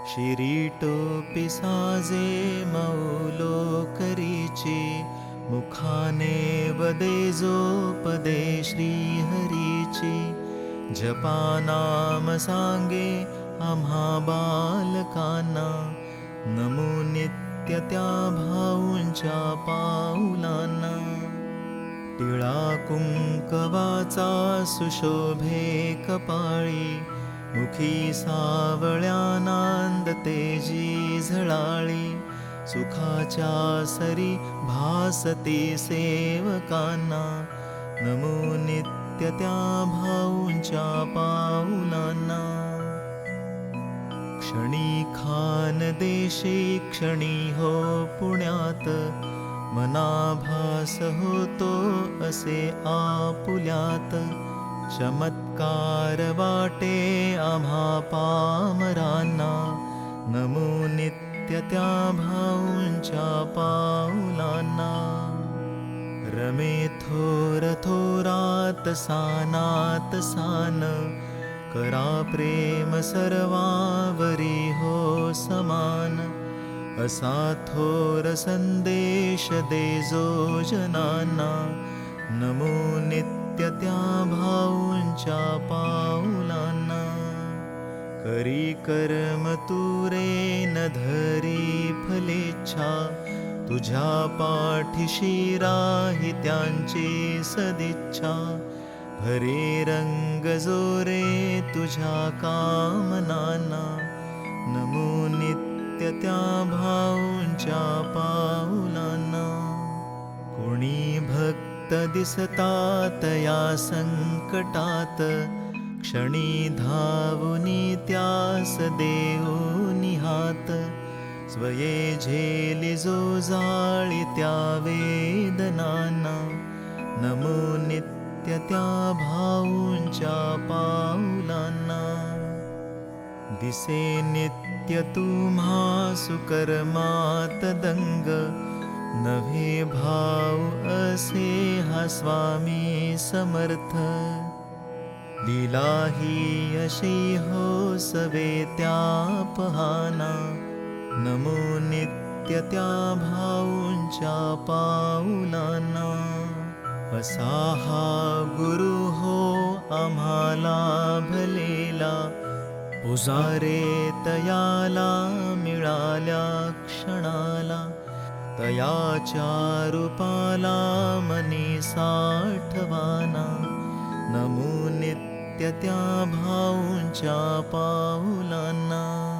शिरीटोपी साजे मौलो करीचे, मुखाने वदे जो पदे श्रीहरीचे. जपा नाम सांगे आम्हा बालकांना, नमो नित्य त्या भाऊंच्या पाऊलांना. टिळा कुंकवाचा सुशोभे कपाळी, मुखी सावळ्या नांद तेजी झळाळी. सुखाच्या सरी भासते सेवकांना, नमो नित्य त्या भाऊंच्या पाऊलांना. क्षणी खान देशे क्षणी हो पुण्यात, मनाभास होतो असे आपुल्यात. चमत्कार वाटे आम्हा पामरांना, नमो नित्य त्या भाऊंच्या पाऊलांना. रमे थोर थोरात सानात सान, करा प्रेम सर्वावरी हो समान. असा थोर संदेश देजो जनांना, नमो नित्य त्या भाऊंच्या पाऊलांना. करी कर्म तुरे न धरी फलेच्छा, तुझ्या पाठीशी राही त्यांची सदिच्छा. भरे रंग जोरे तुझ्या कामनांना, नमो नित्य त्या भाऊंच्या पाऊलांना. कोणी भक्त दिसतात या संकटात, क्षणी धावुनी त्यास देऊनी हात. स्वये झेली जो जाळी त्या वेदनांना, नमो नित्य त्या भाऊंच्या पाऊलांना. दिसे नित्य तुम्हा सुकर्मात दंग, नव्हे भाऊ असे हा स्वामी समर्थ. लीला ही अशी हो सवे त्या पहाना, नमो नित्य त्या भाऊंच्या पाऊलांना. असा हा गुरु हो आम्हाला भलेला, पुजारे तयाला मिळाल्या क्षणाला. तयाच्या रूपाला मनी साठवाना, नमो नित्य त्या भाऊंच्या पाऊलांना.